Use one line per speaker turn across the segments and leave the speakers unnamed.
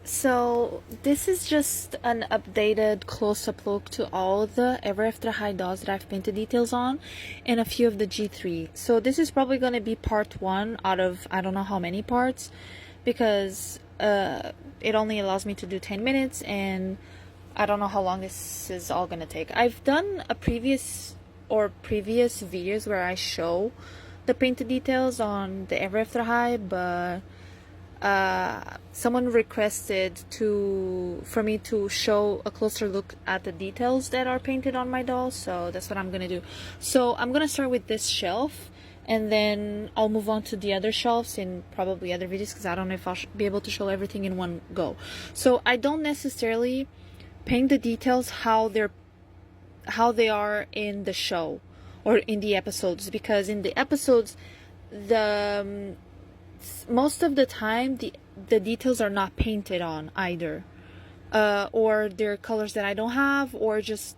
So this is just an updated close-up look to all the Ever After High dolls that I've painted details on and a few of the G3. So this is probably going to be part 1 out of I don't know how many parts because it only allows me to do 10 minutes and I don't know how long this is all going to take. I've done a previous videos where I show the painted details on the Ever After High, but someone requested for me to show a closer look at the details that are painted on my doll, so that's what I'm gonna do. So I'm gonna start with this shelf and then I'll move on to the other shelves in probably other videos because I don't know if I'll be able to show everything in one go. So I don't necessarily paint the details how they are in the show or in the episodes, because in the episodes most of the time the details are not painted on either, or they're colors that I don't have, or just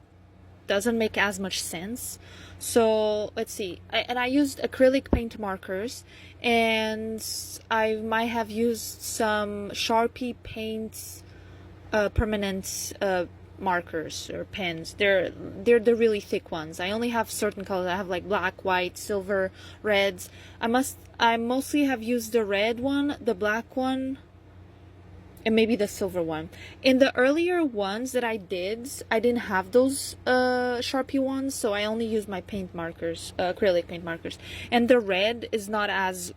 doesn't make as much sense. So let's see, I used acrylic paint markers, and I might have used some Sharpie paints, permanent markers or pens. They're the really thick ones. I only have certain colors. I have like black, white, silver, reds. I mostly have used the red one, the black one, and maybe the silver one. In the earlier ones that I didn't have those Sharpie ones, so I only used my paint markers, acrylic paint markers. And the red is not as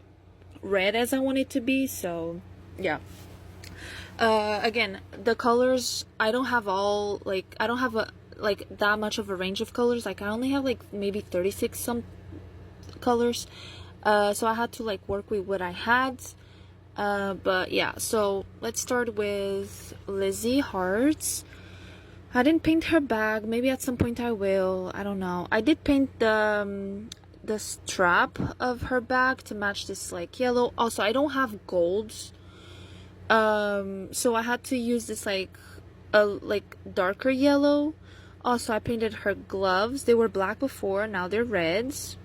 red as I want it to be, so yeah. Again, the colors, I don't have that much of a range of colors. Like I only have like maybe 36 some colors. So I had to like work with what I had. But yeah, so let's start with Lizzie Hearts. I didn't paint her bag. Maybe at some point I will. I don't know. I did paint the strap of her bag to match this like yellow. Also, I don't have golds. So I had to use this like darker yellow. Also, I painted her gloves. They were black before, now they're reds.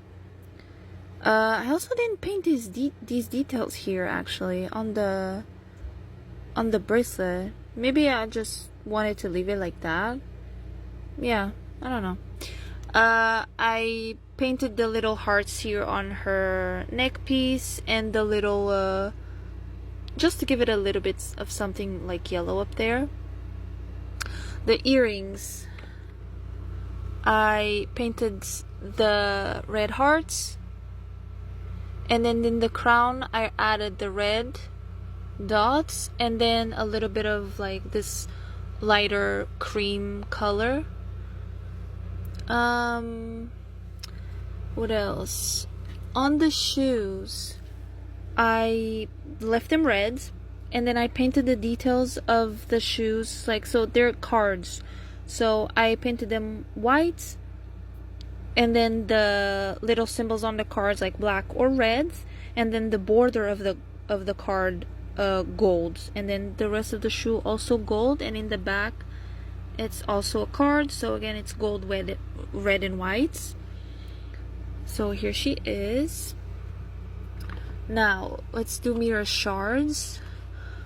I also didn't paint these details here actually on the bracelet. Maybe I just wanted to leave it like that. Yeah, I don't know. I painted the little hearts here on her neck piece and the little just to give it a little bit of something like yellow up there. The earrings, I painted the red hearts, and then in the crown I added the red dots and then a little bit of like this lighter cream color. What else? On the shoes, I left them red, and then I painted the details of the shoes, like, so they're cards, so I painted them white, and then the little symbols on the cards like black or red, and then the border of the card gold, and then the rest of the shoe also gold, and in the back it's also a card, so again it's gold, red and white. So here she is. Now, let's do mirror shards.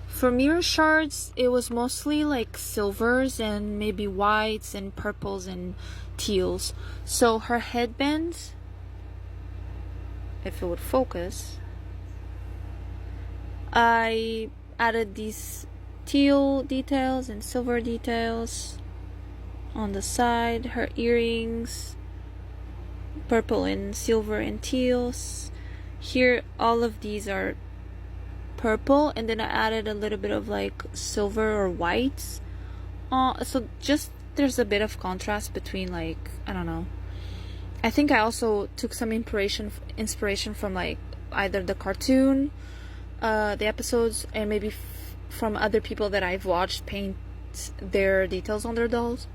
For mirror shards, it was mostly like silvers and maybe whites and purples and teals. So her headband, if it would focus, I added these teal details and silver details on the side. Her earrings, purple and silver and teals. Here, all of these are purple, and then I added a little bit of like silver or white. So just there's a bit of contrast between, like, I don't know. I think I also took some inspiration from like either the cartoon, the episodes, and maybe from other people that I've watched paint their details on their dolls.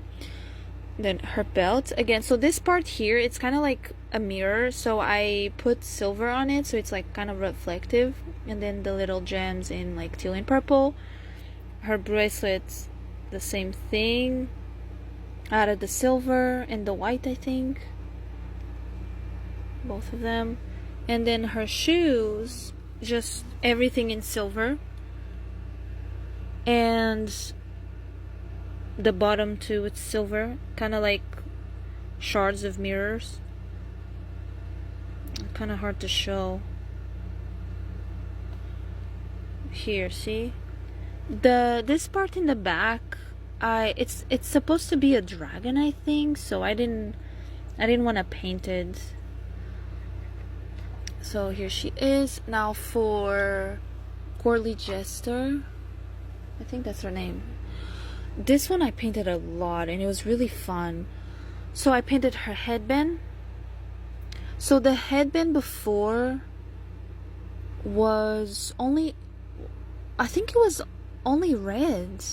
Then her belt again, so this part here, it's kind of like a mirror, so I put silver on it so it's like kind of reflective, and then the little gems in like teal and purple. Her bracelets, the same thing, added the silver and the white, I think, both of them. And then her shoes, just everything in silver. and the bottom too, it's silver, kind of like shards of mirrors. Kind of hard to show. Here, see? This part in the back, it's supposed to be a dragon, I think, so I didn't want to paint it. So here she is. Now for Courtly Jester, I think that's her name. This one I painted a lot and it was really fun. So I painted her headband. So the headband before was only, I think it was only red.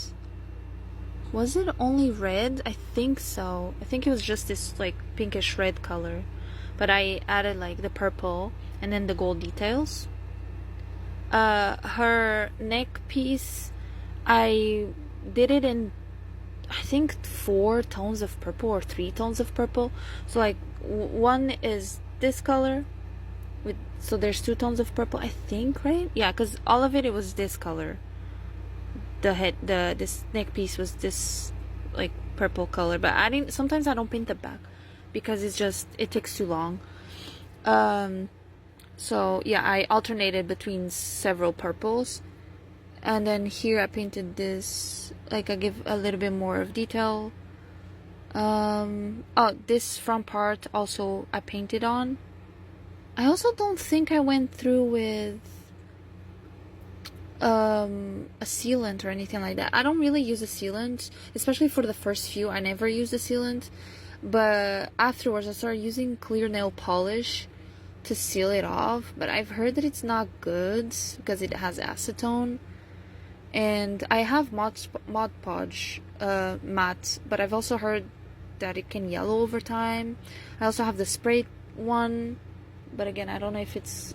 Was it only red? I think so. I think it was just this like pinkish red color, but I added like the purple and then the gold details. Her neck piece, I did it in, I think 4 tones of purple or 3 tones of purple. So like one is this color with, so there's 2 tones of purple, I think, right? Yeah, because all of it was this color. This neck piece was this like purple color, but sometimes I don't paint the back because it takes too long. So yeah, I alternated between several purples. And then here I painted this, like I give a little bit more of detail. Oh, this front part also I painted on. I also don't think I went through with a sealant or anything like that. I don't really use a sealant, especially for the first few. I never use a sealant, but afterwards I started using clear nail polish to seal it off. But I've heard that it's not good because it has acetone. And I have Mod Podge matte, but I've also heard that it can yellow over time. I also have the spray one, but again, I don't know if it's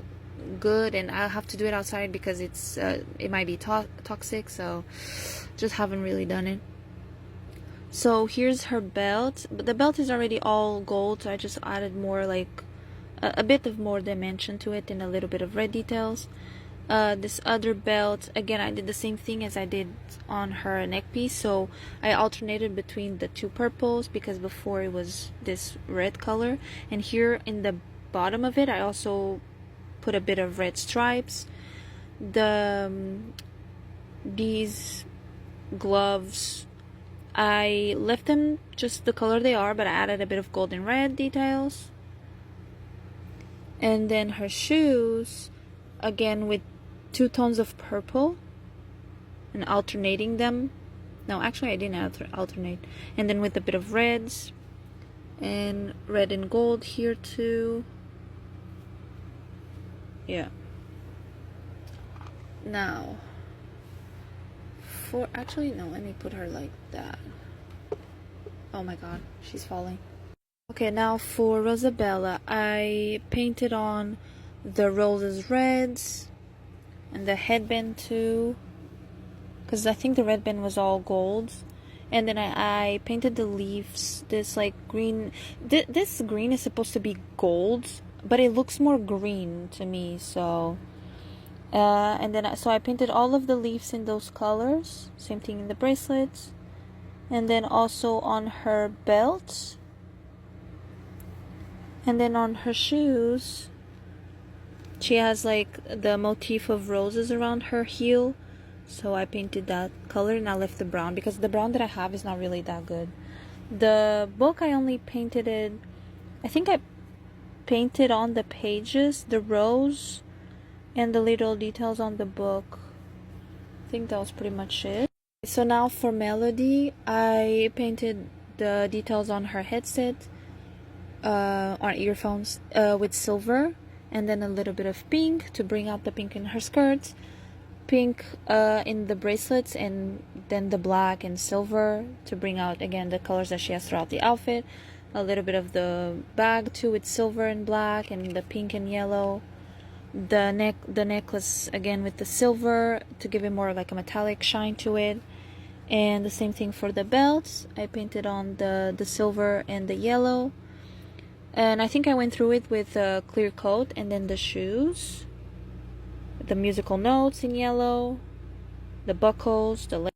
good, and I'll have to do it outside because it might be toxic, so just haven't really done it. So here's her belt, but the belt is already all gold, so I just added more, like a bit of more dimension to it and a little bit of red details. This other belt, again, I did the same thing as I did on her neck piece, so I alternated between the 2 purples because before it was this red color, and here in the bottom of it I also put a bit of red stripes. These gloves, I left them just the color they are, but I added a bit of gold and red details. And then her shoes, again with 2 tones of purple and alternating them. No, actually I didn't alternate. And then with a bit of reds and red and gold here too. Yeah. Now for, actually no, let me put her like that. Oh my god, she's falling. Okay, now for Rosabella, I painted on the roses reds and the headband too, because I think the red band was all gold. And then I painted the leaves this like green. This green is supposed to be gold, but it looks more green to me, so and then so I painted all of the leaves in those colors. Same thing in the bracelets, and then also on her belt, and then on her shoes she has like the motif of roses around her heel, so I painted that color and I left the brown because the brown that I have is not really that good. The book, I only painted it, I think I painted on the pages, the rose and the little details on the book. I think that was pretty much it. So now for Melody, I painted the details on her headset, on earphones, with silver, and then a little bit of pink to bring out the pink in her skirts, pink in the bracelets, and then the black and silver to bring out again the colors that she has throughout the outfit. A little bit of the bag too with silver and black and the pink and yellow. The necklace again with the silver to give it more like a metallic shine to it. And the same thing for the belts. I painted on the silver and the yellow. And I think I went through it with a clear coat. And then the shoes, the musical notes in yellow, the buckles, the